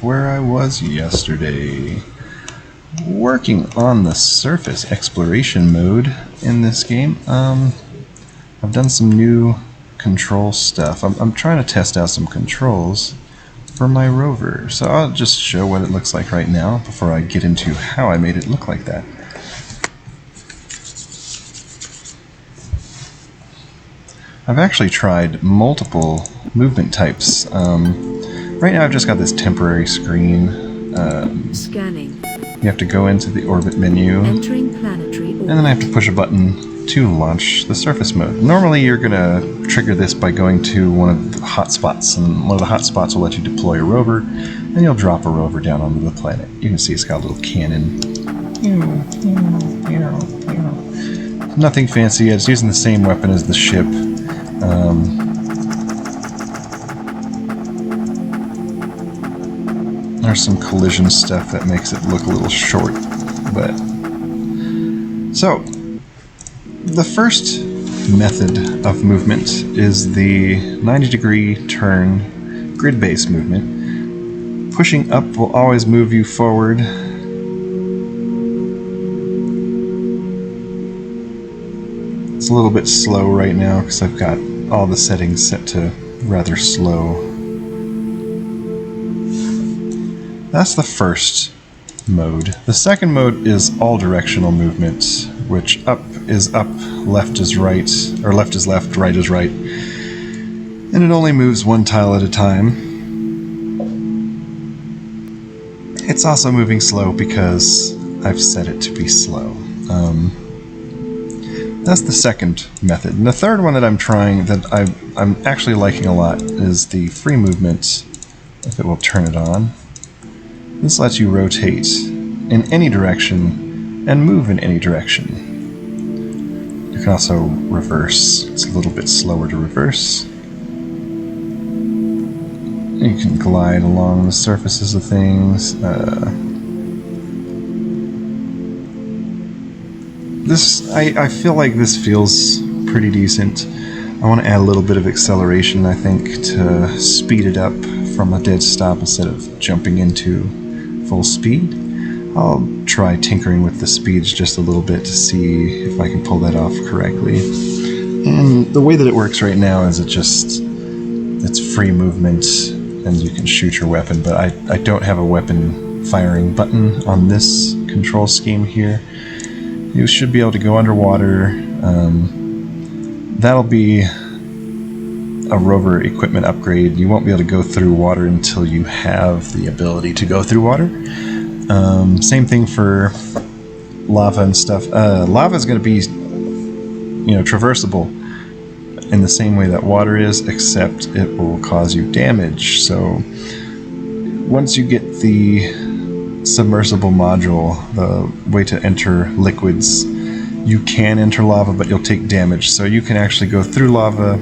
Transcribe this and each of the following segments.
where I was yesterday, working on the surface exploration mode in this game. I've done some new control stuff. I'm trying to test out some controls for my rover, so I'll just show what it looks like right now before I get into how I made it look like that. I've actually tried multiple movement types. Right now I've just got this temporary screen. Scanning. You have to go into the orbit menu, Entering planetary orbit. and then I have to push a button to launch the surface mode. Normally you're going to trigger this by going to one of the hotspots, and one of the hotspots will let you deploy a rover, and you'll drop a rover down onto the planet. You can see it's got a little cannon. Nothing fancy, it's using the same weapon as the ship. There's some collision stuff that makes it look a little short, but... So, the first method of movement is the 90-degree turn grid-based movement. Pushing up will always move you forward. It's a little bit slow right now because I've got all the settings set to rather slow. That's the first mode. The second mode is all directional movement, which up is up, left is right, or left is left, right is right. And it only moves one tile at a time. It's also moving slow because I've set it to be slow. That's the second method. And the third one that I'm trying, that I'm actually liking a lot, is the free movement, if it will turn it on. This lets you rotate in any direction and move in any direction. You can also reverse. It's a little bit slower to reverse. You can glide along the surfaces of things. I feel like this feels pretty decent. I want to add a little bit of acceleration, I think, to speed it up from a dead stop instead of jumping into full speed. I'll try tinkering with the speeds just a little bit to see if I can pull that off correctly. And the way that it works right now is it's free movement and you can shoot your weapon, but I don't have a weapon firing button on this control scheme here. You should be able to go underwater. That'll be a rover equipment upgrade. You won't be able to go through water until you have the ability to go through water. Same thing for lava and stuff. Lava is going to be, traversable in the same way that water is, except it will cause you damage. So once you get the submersible module, the way to enter liquids, you can enter lava, but you'll take damage. So you can actually go through lava,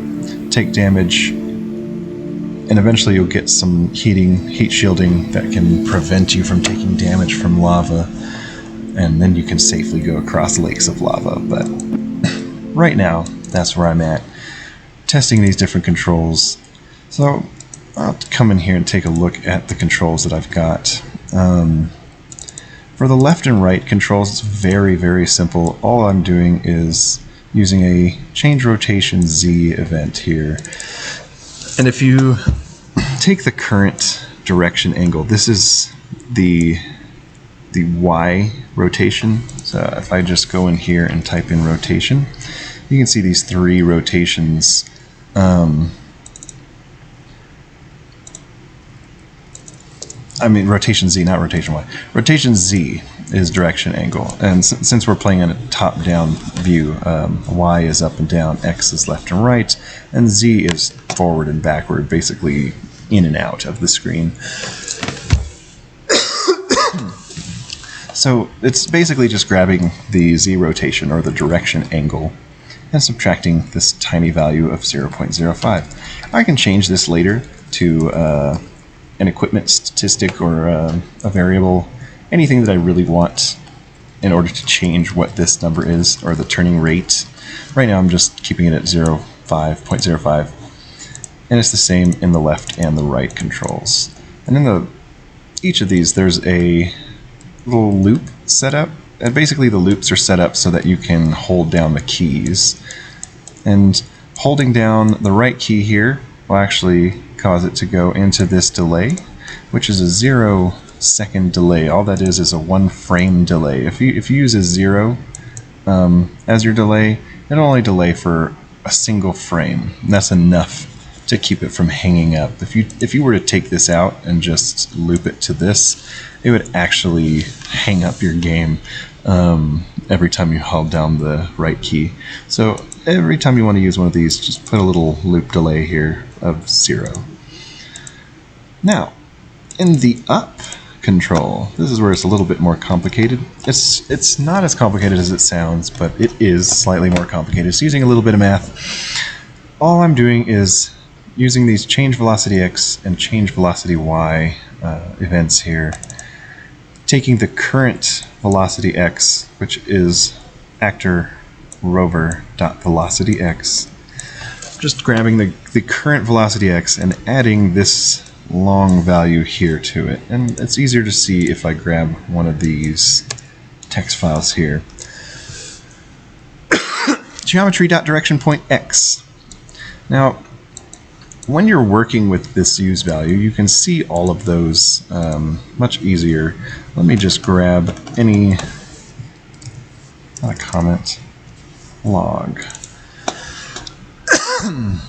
take damage, and eventually you'll get some heat shielding that can prevent you from taking damage from lava, and then you can safely go across lakes of lava. But right now, that's where I'm at, testing these different controls. So I'll come in here and take a look at the controls that I've got. For the left and right controls, it's very, very simple. All I'm doing is using a change rotation Z event here. And if you take the current direction angle, this is the Y rotation. So if I just go in here and type in rotation, you can see these three rotations. Rotation Z, not rotation Y. Rotation Z is direction angle, and since we're playing in a top-down view, Y is up and down, X is left and right, and Z is forward and backward, basically in and out of the screen. So it's basically just grabbing the Z rotation, or the direction angle, and subtracting this tiny value of 0.05. I can change this later to an equipment statistic or a variable, anything that I really want in order to change what this number is, or the turning rate. Right now I'm just keeping it at 0.05, and it's the same in the left and the right controls. And in the each of these, there's a little loop set up. And basically the loops are set up so that you can hold down the keys. And holding down the right key here will actually cause it to go into this delay, which is a 0-second delay. All that is a 1 frame delay. If you use a 0 as your delay, it'll only delay for a single frame. And that's enough to keep it from hanging up. If you were to take this out and just loop it to this, it would actually hang up your game every time you held down the right key. So every time you want to use one of these, just put a little loop delay here of 0. Now, in the up control, this is where it's a little bit more complicated. It's not as complicated as it sounds, but it is slightly more complicated. It's using a little bit of math. All I'm doing is using these change velocity x and change velocity y events here, taking the current velocity x, which is actor rover dot velocity x, just grabbing the current velocity x and adding this long value here to it. And it's easier to see if I grab one of these text files here. Geometry dot direction point x. Now, when you're working with this use value, you can see all of those much easier. Let me just grab any, not a comment, log.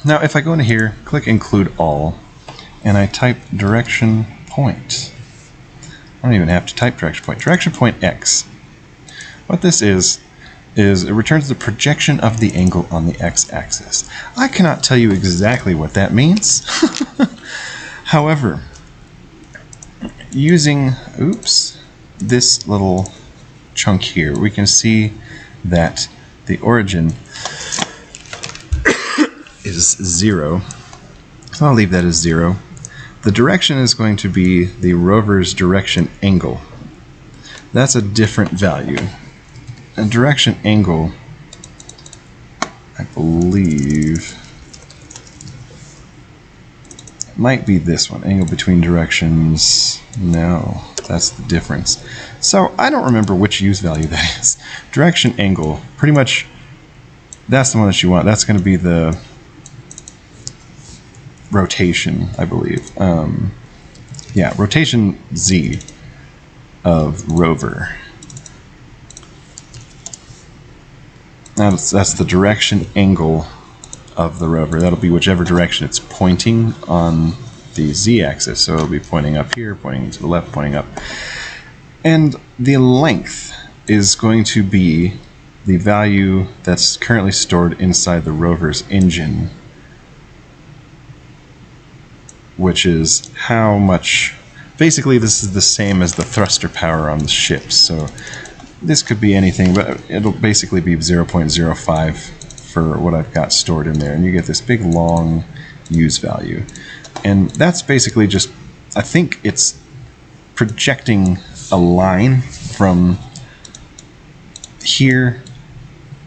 Now, if I go into here, click include all, and I type direction point. I don't even have to type direction point. Direction point x. What this is it returns the projection of the angle on the x-axis. I cannot tell you exactly what that means. However, using, this little chunk here, we can see that the origin is 0. So I'll leave that as 0. The direction is going to be the rover's direction angle. That's a different value. A direction angle, I believe, might be this one. Angle between directions. No, that's the difference. So I don't remember which use value that is. Direction angle, pretty much, that's the one that you want. That's going to be the rotation, I believe. Yeah, rotation z of rover. That's the direction angle of the rover. That'll be whichever direction it's pointing on the z-axis. So it'll be pointing up here, pointing to the left, pointing up. And the length is going to be the value that's currently stored inside the rover's engine, which is how much... Basically, this is the same as the thruster power on the ships. So this could be anything, but it'll basically be 0.05 for what I've got stored in there. And you get this big, long use value. And that's basically just, I think it's projecting a line from here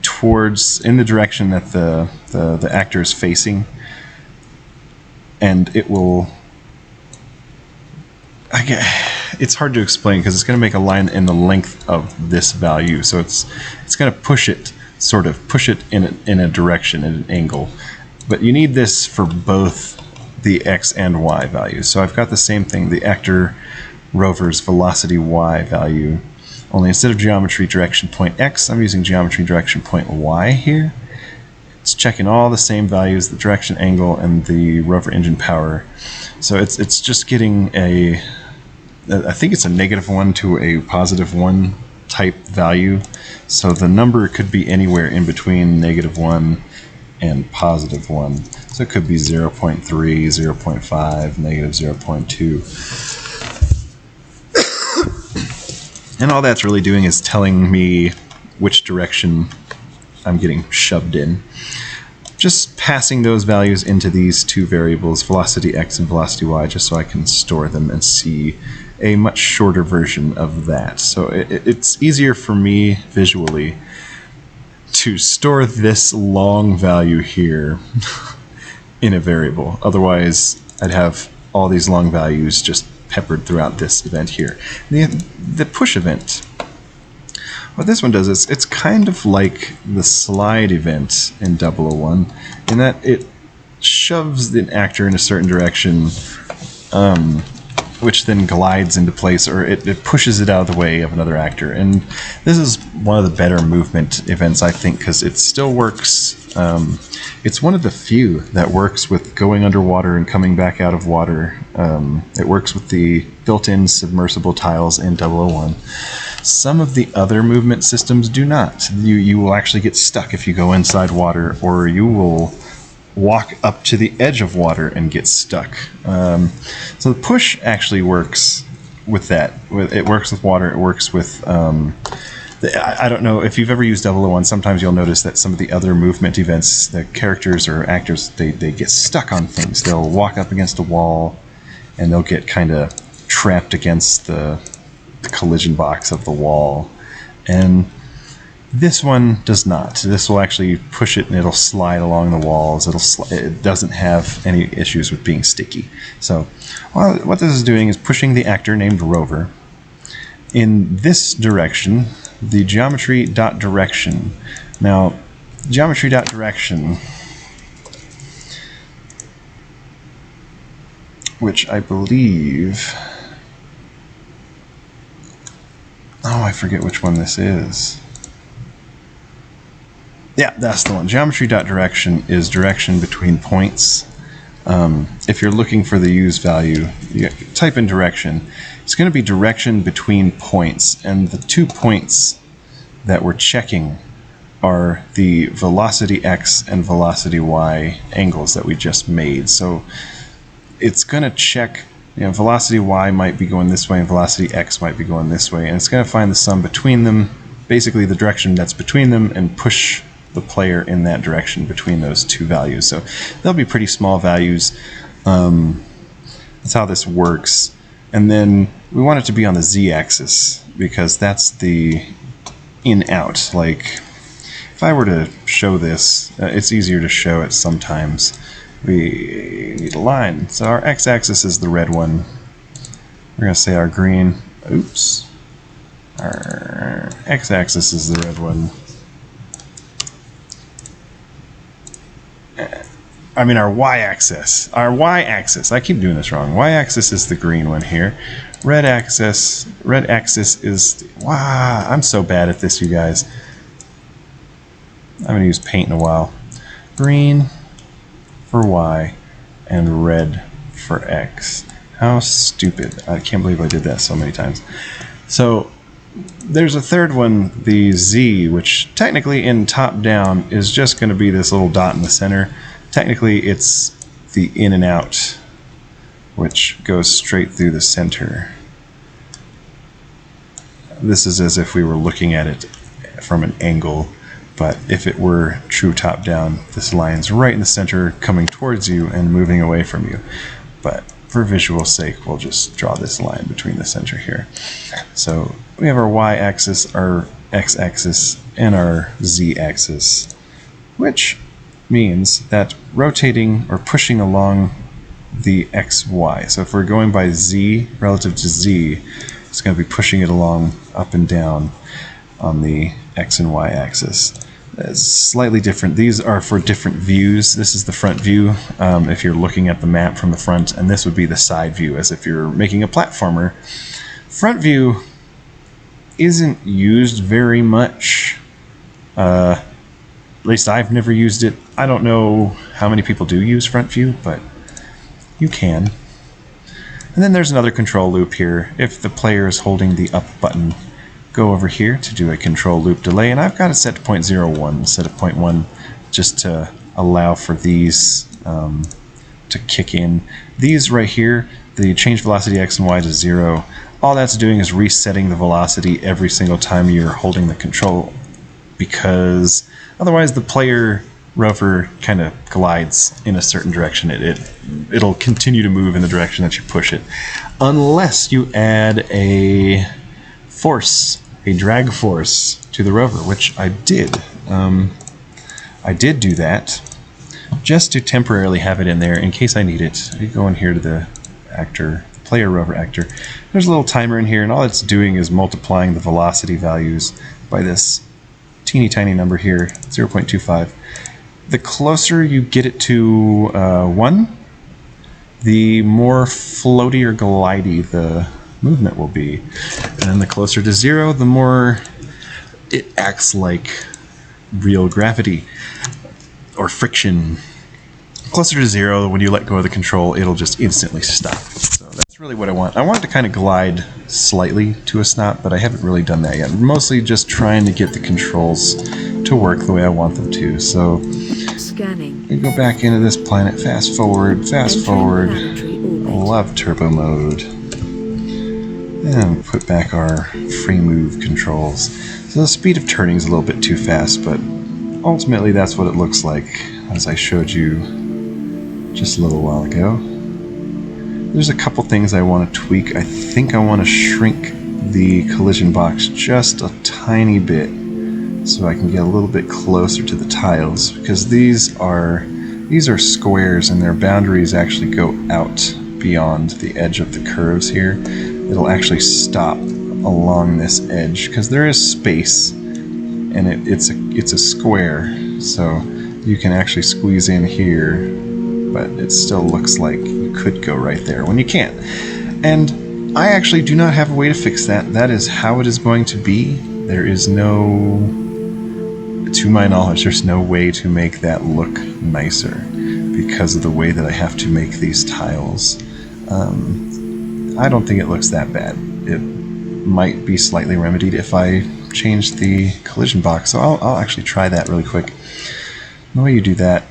towards, in the direction that the actor is facing. And it will, it's hard to explain because it's going to make a line in the length of this value. So it's going to push it, sort of push it in a direction, in an angle. But you need this for both the x and y values. So I've got the same thing, the actor rover's velocity y value. Only instead of geometry direction point x, I'm using geometry direction point y here. It's checking all the same values, the direction angle and the rover engine power. So it's just getting a, I think it's a -1 to a +1 type value. So the number could be anywhere in between -1 and +1. So it could be 0.3, 0.5, -0.2. And all that's really doing is telling me which direction I'm getting shoved in. Just passing those values into these two variables, velocity x and velocity y, just so I can store them and see a much shorter version of that. So it's easier for me visually to store this long value here in a variable. Otherwise, I'd have all these long values just peppered throughout this event here. The push event, what this one does is it's kind of like the slide event in 001 in that it shoves the actor in a certain direction, which then glides into place, or it pushes it out of the way of another actor. And this is one of the better movement events, I think, because it still works. It's one of the few that works with going underwater and coming back out of water. It works with the built-in submersible tiles in 001. Some of the other movement systems do not. You will actually get stuck if you go inside water, or you will walk up to the edge of water and get stuck. So the push actually works with that. It works with water. It works with... I don't know if you've ever used 001. Sometimes you'll notice that some of the other movement events, the characters or actors, they get stuck on things. They'll walk up against a wall and they'll get kind of trapped against the collision box of the wall. And this one does not. This will actually push it and it'll slide along the walls. It doesn't have any issues with being sticky. So what this is doing is pushing the actor named Rover in this direction, the geometry.direction. Now, geometry.direction, which I believe... Oh, I forget which one this is. Yeah, that's the one. Geometry.direction is direction between points. If you're looking for the use value, you type in direction. It's going to be direction between points, and the 2 points that we're checking are the velocity x and velocity y angles that we just made. So it's going to check, velocity y might be going this way and velocity x might be going this way, and it's going to find the sum between them, basically the direction that's between them, and push the player in that direction between those two values. So they'll be pretty small values. That's how this works. And then we want it to be on the z-axis because that's the in-out. Like, if I were to show this, it's easier to show it sometimes. We need a line. So our x-axis is the red one. We're going to say our green. Oops. Our x-axis is the red one. I mean our y-axis. Our y-axis. I keep doing this wrong. Y-axis is the green one here. Red axis is... Wow, I'm so bad at this, you guys. I'm going to use paint in a while. Green for y and red for x. How stupid. I can't believe I did that so many times. So there's a third one, the z, which technically in top-down is just going to be this little dot in the center. Technically, it's the in and out, which goes straight through the center. This is as if we were looking at it from an angle, but if it were true top-down, this line's right in the center, coming towards you and moving away from you. But for visual sake, we'll just draw this line between the center here. So we have our y-axis, our x-axis, and our z-axis, which means that rotating or pushing along the xy. So if we're going by z relative to z, it's going to be pushing it along up and down on the x and y axis. It's slightly different. These are for different views. This is the front view if you're looking at the map from the front, and this would be the side view as if you're making a platformer. Front view isn't used very much. At least I've never used it. I don't know how many people do use front view, but you can. And then there's another control loop here. If the player is holding the up button, go over here to do a control loop delay, and I've got it set to 0.01 instead of 0.1 just to allow for these to kick in. These right here, the change velocity x and y to 0, all that's doing is resetting the velocity every single time you're holding the control, because otherwise the player rover kind of glides in a certain direction. It'll continue to move in the direction that you push it, unless you add a force, a drag force to the rover, which I did. I did do that just to temporarily have it in there in case I need it. You go in here to the actor player rover actor. There's a little timer in here, and all it's doing is multiplying the velocity values by this teeny tiny number here, 0.25. The closer you get it to 1, the more floaty or glidey the movement will be. And the closer to 0, the more it acts like real gravity or friction. Closer to 0, when you let go of the control, it'll just instantly stop. So that's really what I want. I want it to kind of glide slightly to a stop, but I haven't really done that yet. Mostly just trying to get the controls to work the way I want them to. So Scanning. we go back into this planet, fast forward. Planetary orbit. Love turbo mode. And put back our free move controls. So the speed of turning is a little bit too fast, but ultimately that's what it looks like, as I showed you just a little while ago. There's a couple things I want to tweak. I think I want to shrink the collision box just a tiny bit so I can get a little bit closer to the tiles, because these are squares and their boundaries actually go out beyond the edge of the curves here. It'll actually stop along this edge because there is space, and it's a square, so you can actually squeeze in here, but it still looks like you could go right there when you can't. And I actually do not have a way to fix that. That is how it is going to be. There is no, to my knowledge, there's no way to make that look nicer because of the way that I have to make these tiles. I don't think it looks that bad. It might be slightly remedied if I change the collision box, so I'll actually try that really quick. The way you do that,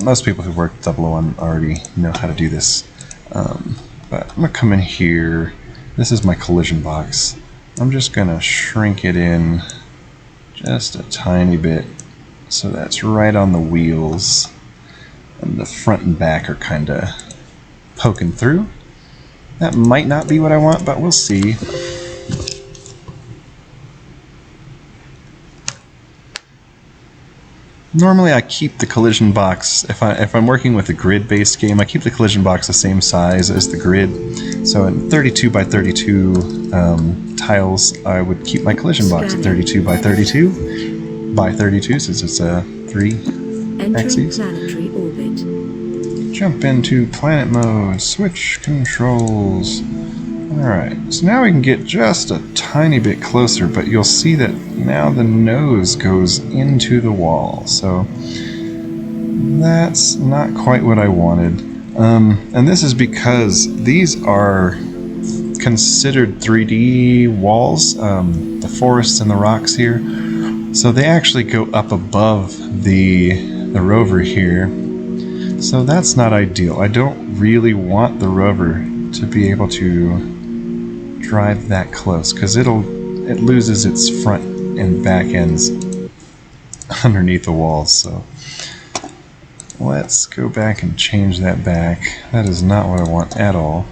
most people who work 001 already know how to do this, but I'm going to come in here. This is my collision box. I'm just going to shrink it in just a tiny bit so that's right on the wheels, and the front and back are kind of poking through. That might not be what I want, but we'll see. Normally I keep the collision box, if I'm working with a grid-based game, I keep the collision box the same size as the grid. So in 32 by 32 tiles, I would keep my collision box at 32 by 32 by 32, since it's a 3 axes. Planetary orbit. Jump into planet mode, switch controls. Alright, so now we can get just a tiny bit closer, but you'll see that now the nose goes into the wall, so that's not quite what I wanted. And this is because these are considered 3D walls, the forests and the rocks here, so they actually go up above the rover here. So that's not ideal. I don't really want the rover to be able to drive that close, because it loses its front and back ends underneath the walls. So let's go back and change that back. That is not what I want at all.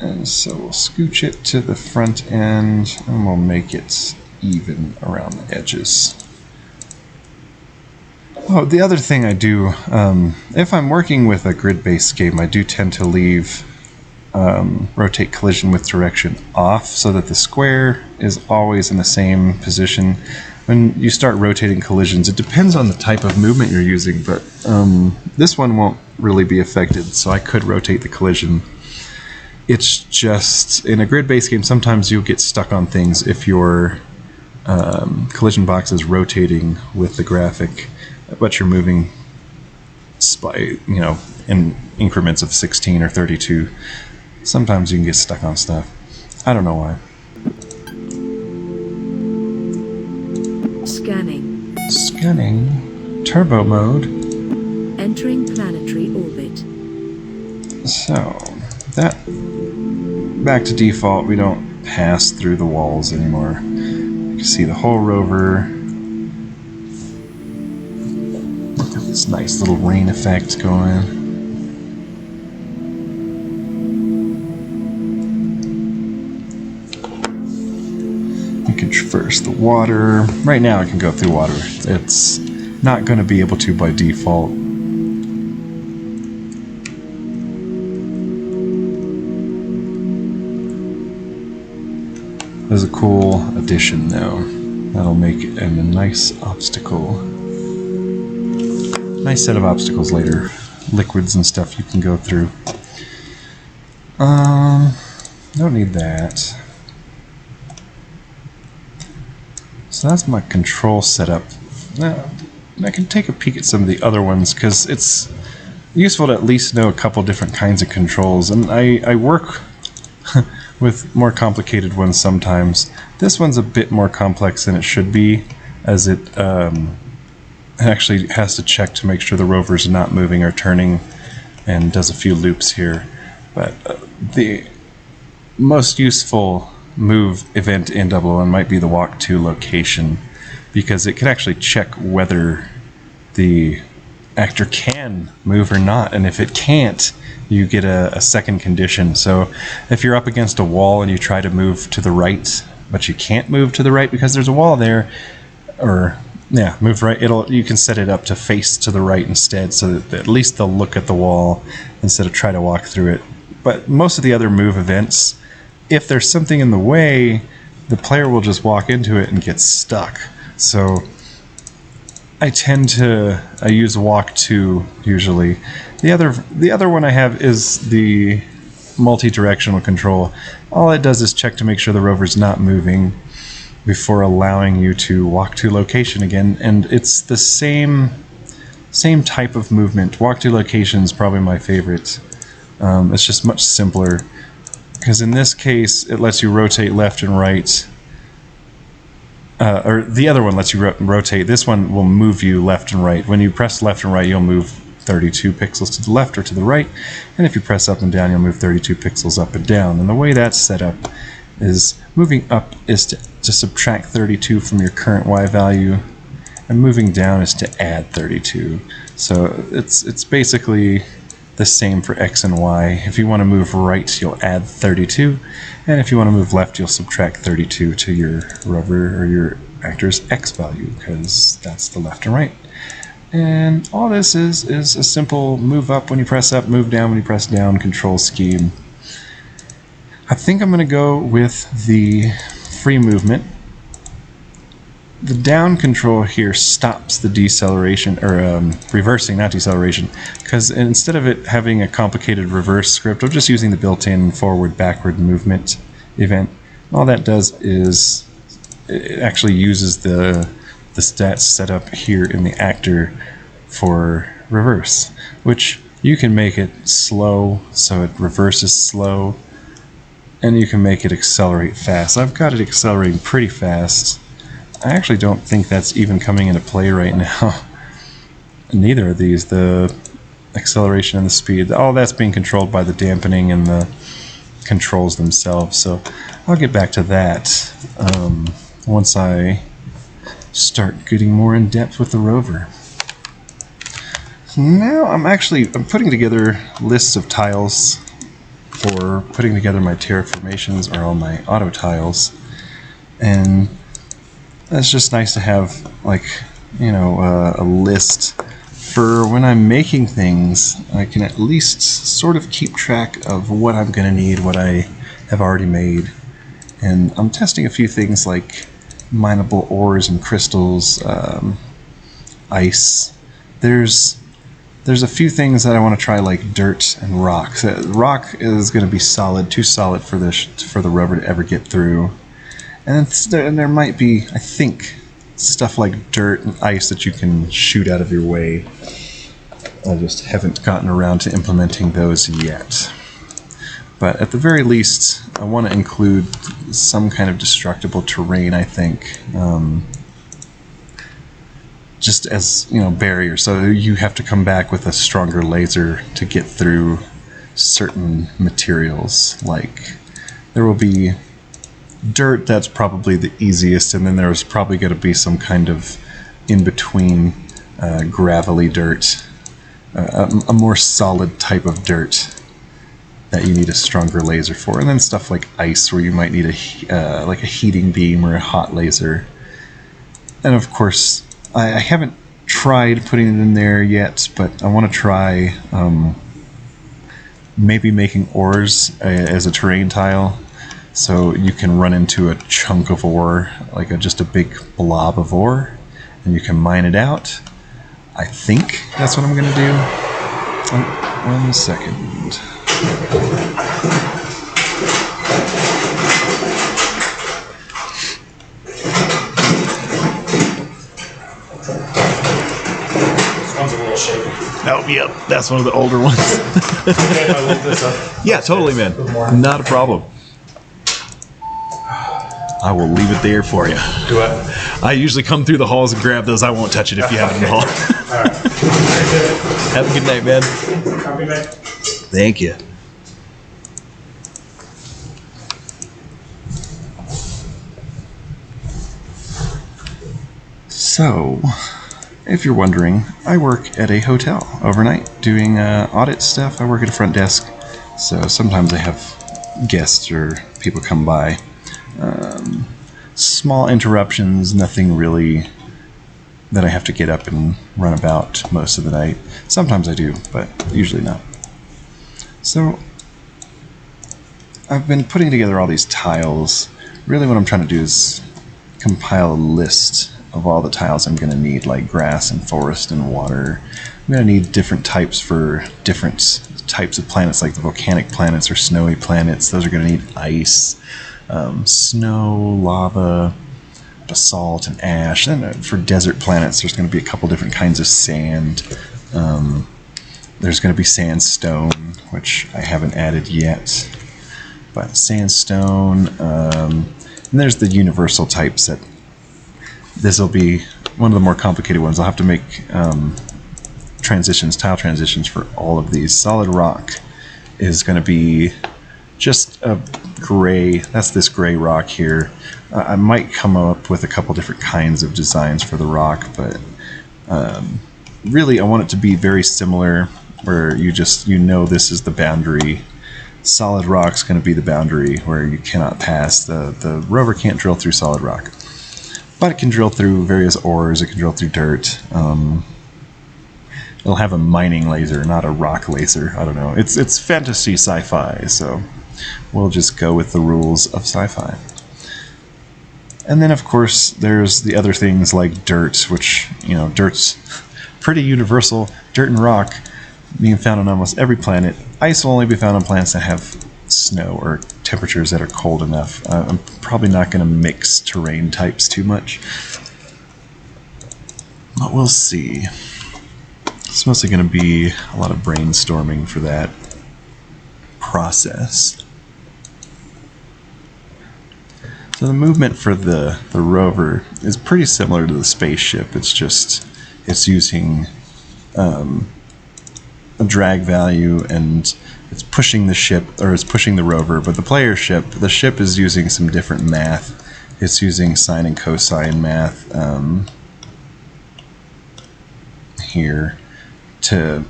And so we'll scooch it to the front end, and we'll make it even around the edges. Oh, the other thing I do, if I'm working with a grid-based game, I do tend to leave rotate collision with direction off so that the square is always in the same position. When you start rotating collisions, it depends on the type of movement you're using, but this one won't really be affected, so I could rotate the collision. It's just, in a grid-based game, sometimes you'll get stuck on things if your collision box is rotating with the graphic, but you're moving in increments of 16 or 32. Sometimes you can get stuck on stuff. I don't know why. Scanning. Scanning. Turbo mode. Entering planetary orbit. So, that, back to default, we don't pass through the walls anymore. You can see the whole rover. This nice little rain effect going. You can traverse the water. Right now I can go through water. It's not going to be able to by default. There's a cool addition though. That'll make it a nice obstacle. Nice set of obstacles later. Liquids and stuff you can go through. Don't need that. So that's my control setup. Now, I can take a peek at some of the other ones because it's useful to at least know a couple different kinds of controls. And I work with more complicated ones sometimes. This one's a bit more complex than it should be, as it actually has to check to make sure the rover's not moving or turning, and does a few loops here. But the most useful move event in 001 might be the walk to location, because it can actually check whether the actor can move or not, and if it can't, you get a second condition. So if you're up against a wall and you try to move to the right, but you can't move to the right because there's a wall there, or move right, you can set it up to face to the right instead, so that at least they'll look at the wall instead of try to walk through it. But most of the other move events, if there's something in the way, the player will just walk into it and get stuck. So I use walk to usually. The other one I have is the multi-directional control. All it does is check to make sure the rover's not moving before allowing you to walk to location again, and it's the same type of movement. Walk to location is probably my favorite. It's just much simpler, because in this case it lets you rotate left and right. Or the other one lets you rotate. This one will move you left and right. When you press left and right, you'll move 32 pixels to the left or to the right, and if you press up and down, you'll move 32 pixels up and down. And the way that's set up is moving up is to subtract 32 from your current Y value, and moving down is to add 32. So it's basically the same for X and Y. If you want to move right, you'll add 32, and if you want to move left, you'll subtract 32 to your rover or your actor's X value, because that's the left and right. And all this is a simple move up when you press up, move down when you press down control scheme. I think I'm going to go with the free movement. The down control here stops the deceleration, or reversing, not deceleration, because instead of it having a complicated reverse script, I'm just using the built-in forward-backward movement event. All that does is it actually uses the stats set up here in the actor for reverse, which you can make it slow so it reverses slow, and you can make it accelerate fast. I've got it accelerating pretty fast. I actually don't think that's even coming into play right now. Neither of these, the acceleration and the speed, all that's being controlled by the dampening and the controls themselves. So I'll get back to that once I start getting more in depth with the rover. So now I'm putting together lists of tiles for putting together my terraformations, or all my auto tiles, and it's just nice to have, like, a list for when I'm making things. I can at least sort of keep track of what I'm going to need, what I have already made. And I'm testing a few things like mineable ores and crystals, ice. There's a few things that I want to try, like dirt and rock. So rock is going to be solid, too solid for the rover to ever get through. And there might be, I think, stuff like dirt and ice that you can shoot out of your way. I just haven't gotten around to implementing those yet. But at the very least, I want to include some kind of destructible terrain, I think. Just as, barrier. So you have to come back with a stronger laser to get through certain materials. Like, there will be dirt, that's probably the easiest, and then there's probably going to be some kind of in-between gravelly dirt, a more solid type of dirt that you need a stronger laser for, and then stuff like ice, where you might need like a heating beam or a hot laser. And of course, I haven't tried putting it in there yet, but I want to try maybe making ores as a terrain tile. So you can run into a chunk of ore, like just a big blob of ore, and you can mine it out. I think that's what I'm going to do. Oh, 1 second. One's a little shaky. Oh, yep, that's one of the older ones. Okay, if I lift this up. Yeah, totally, man. Not a problem. I will leave it there for you. Do it. I usually come through the halls and grab those. I won't touch it if you have it in the hall. All right. Have a good night, man. Copy, mate. Thank you. So, if you're wondering, I work at a hotel overnight doing audit stuff. I work at a front desk, so sometimes I have guests or people come by. Small interruptions, nothing really that I have to get up and run about most of the night. Sometimes I do, but usually not. So, I've been putting together all these tiles. Really what I'm trying to do is compile a list of all the tiles I'm going to need, like grass and forest and water. I'm going to need different types for different types of planets, like the volcanic planets or snowy planets. Those are going to need ice, snow, lava, basalt, and ash. And for desert planets, there's going to be a couple different kinds of sand. There's going to be sandstone, which I haven't added yet. But sandstone, and there's the universal types that this will be one of the more complicated ones. I'll have to make tile transitions for all of these. Solid rock is going to be just a gray, that's this gray rock here. I might come up with a couple different kinds of designs for the rock, but really I want it to be very similar, where you know this is the boundary. Solid rock's going to be the boundary where you cannot pass. The rover can't drill through solid rock. But it can drill through various ores, it can drill through dirt. It'll have a mining laser, not a rock laser. I don't know. It's fantasy sci-fi, so we'll just go with the rules of sci-fi. And then, of course, there's the other things like dirt, which, dirt's pretty universal. Dirt and rock being found on almost every planet. Ice will only be found on planets that have snow or temperatures that are cold enough. I'm probably not going to mix terrain types too much, but we'll see. It's mostly going to be a lot of brainstorming for that process. So the movement for the rover is pretty similar to the spaceship. It's using a drag value, and it's pushing the ship, or it's pushing the rover, but the ship is using some different math. It's using sine and cosine math here to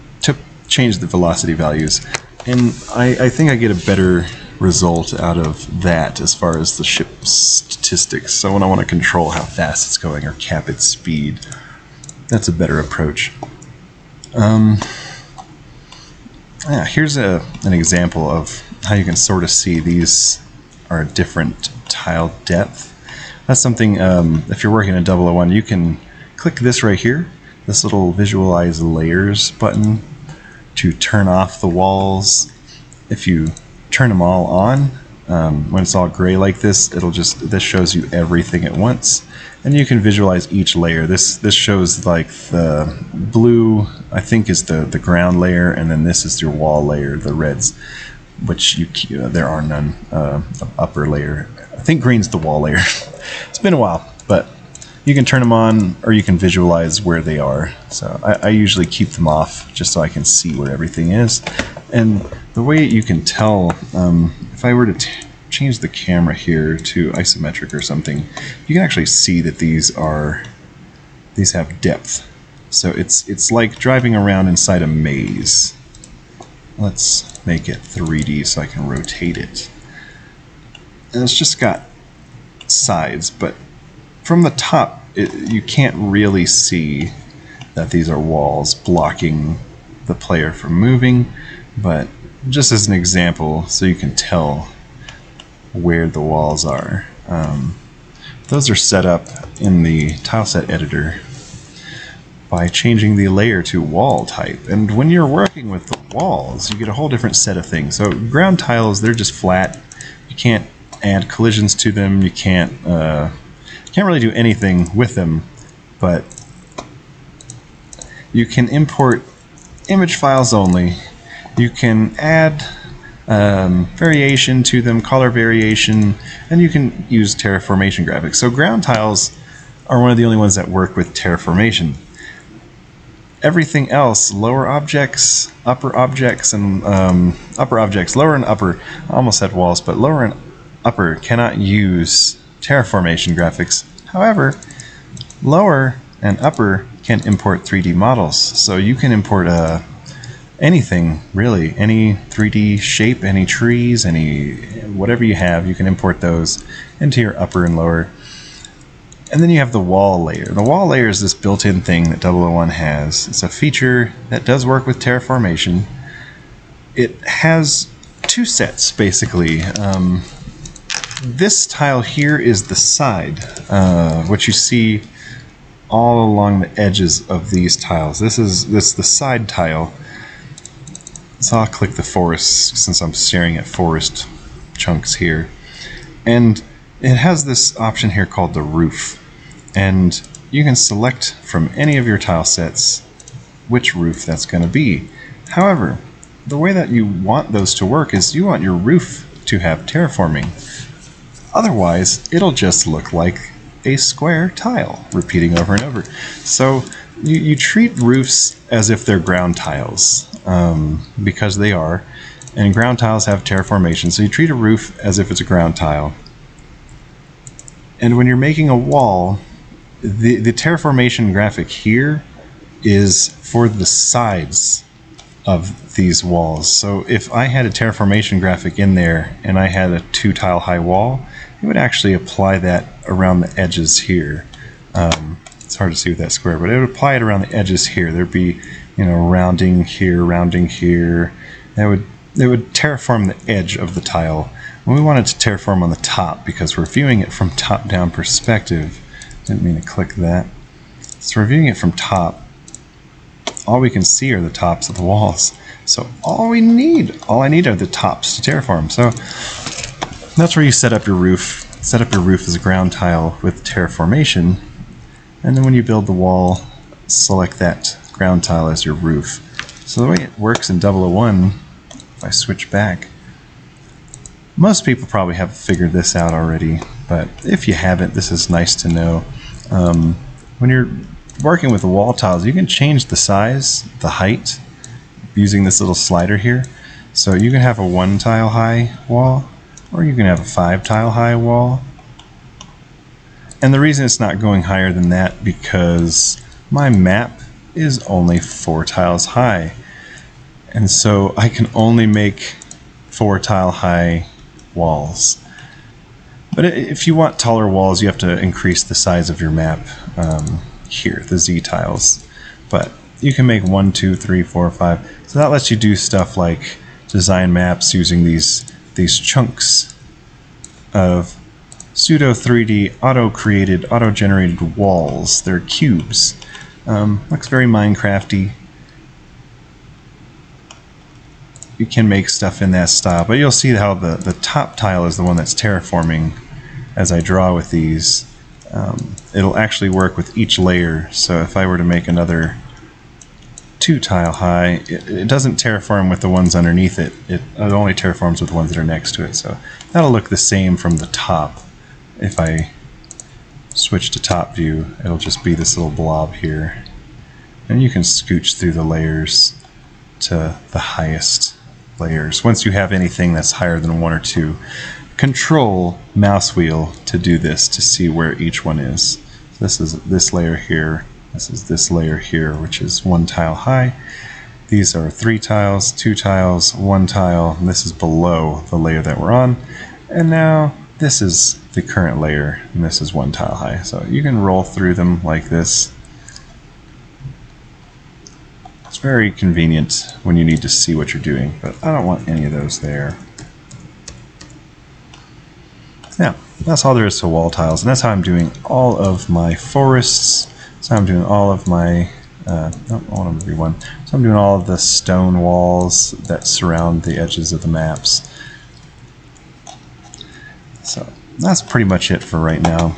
change the velocity values. And I think I get a better result out of that as far as the ship's statistics. So when I want to control how fast it's going or cap its speed, that's a better approach. Here's an example of how you can sort of see these are different tile depth. That's something, if you're working in 001, you can click this right here, this little visualize layers button, to turn off the walls. If you turn them all on, when it's all gray like this, this shows you everything at once. And you can visualize each layer. This shows like the blue, I think, is the ground layer, and then this is your wall layer, the reds, which there are none. The upper layer, I think green's the wall layer. It's been a while, but you can turn them on, or you can visualize where they are. So I usually keep them off just so I can see where everything is. And the way you can tell, if I were to change the camera here to isometric or something, you can actually see that these have depth. So it's like driving around inside a maze. Let's make it 3D so I can rotate it. And it's just got sides, but from the top you can't really see that these are walls blocking the player from moving, but just as an example so you can tell where the walls are. Those are set up in the tileset editor by changing the layer to wall type. And when you're working with the walls, you get a whole different set of things. So ground tiles, they're just flat. You can't add collisions to them. You can't really do anything with them, but you can import image files only. You can add variation to them, color variation, and you can use terraformation graphics. So ground tiles are one of the only ones that work with terraformation. Everything else, lower objects, upper objects, and upper objects, lower and upper, I almost said walls, but lower and upper cannot use terraformation graphics. However, lower and upper can import 3D models. So you can import anything, really, any 3D shape, any trees, any whatever you have, you can import those into your upper and lower. And then you have the wall layer. The wall layer is this built-in thing that 001 has. It's a feature that does work with terraformation. It has two sets, basically. This tile here is the side, what you see all along the edges of these tiles. This is the side tile. So I'll click the forest since I'm staring at forest chunks here. And it has this option here called the roof. And you can select from any of your tile sets which roof that's going to be. However, the way that you want those to work is you want your roof to have terraforming. Otherwise, it'll just look like a square tile repeating over and over. So you treat roofs as if they're ground tiles, because they are, and ground tiles have terraformation. So you treat a roof as if it's a ground tile. And when you're making a wall, the terraformation graphic here is for the sides of these walls. So if I had a terraformation graphic in there and I had a 2 tile high wall, it would actually apply that around the edges here. It's hard to see with that square, but it would apply it around the edges here. There'd be, rounding here, rounding here. It would terraform the edge of the tile. When we want it to terraform on the top, because we're viewing it from top-down perspective. Didn't mean to click that. So we're viewing it from top. All we can see are the tops of the walls. So all I need are the tops to terraform. So that's where you set up your roof. Set up your roof as a ground tile with terraformation. And then when you build the wall, select that ground tile as your roof. So the way it works in 001, if I switch back, most people probably have figured this out already, but if you haven't, this is nice to know. When you're working with the wall tiles, you can change the size, the height, using this little slider here. So you can have a 1 tile high wall, or you can have a 5 tile high wall. And the reason it's not going higher than that, because my map is only 4 tiles high. And so I can only make 4 tile high walls. But if you want taller walls, you have to increase the size of your map here, the Z tiles. But you can make 1, 2, 3, 4, 5. So that lets you do stuff like design maps using these chunks of pseudo 3D auto-created, auto-generated walls. They're cubes. Looks very Minecrafty. You can make stuff in that style, but you'll see how the top tile is the one that's terraforming as I draw with these. It'll actually work with each layer. So if I were to make another 2 tile high, it doesn't terraform with the ones underneath it. It only terraforms with the ones that are next to it. So that'll look the same from the top. If I switch to top view, it'll just be this little blob here. And you can scooch through the layers to the highest layers. Once you have anything that's higher than 1 or 2, control mouse wheel to do this, to see where each one is. So this is this layer here. This is this layer here, which is 1 tile high. These are 3 tiles, 2 tiles, 1 tile, and this is below the layer that we're on. And now this is the current layer, and this is 1 tile high. So you can roll through them like this. It's very convenient when you need to see what you're doing, but I don't want any of those there. Yeah, that's all there is to wall tiles, and that's how I'm doing all of my forests. That's how I'm doing all of my. I want to rewind. So I'm doing all of the stone walls that surround the edges of the maps. So that's pretty much it for right now.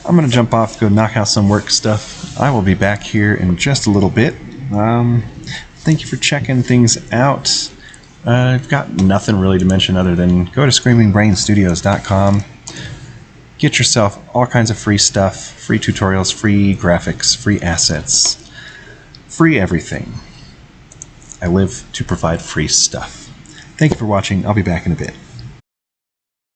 I'm going to jump off, go knock out some work stuff. I will be back here in just a little bit. Thank you for checking things out. I've got nothing really to mention other than go to screamingbrainstudios.com. Get yourself all kinds of free stuff, free tutorials, free graphics, free assets, free everything. I live to provide free stuff. Thank you for watching. I'll be back in a bit.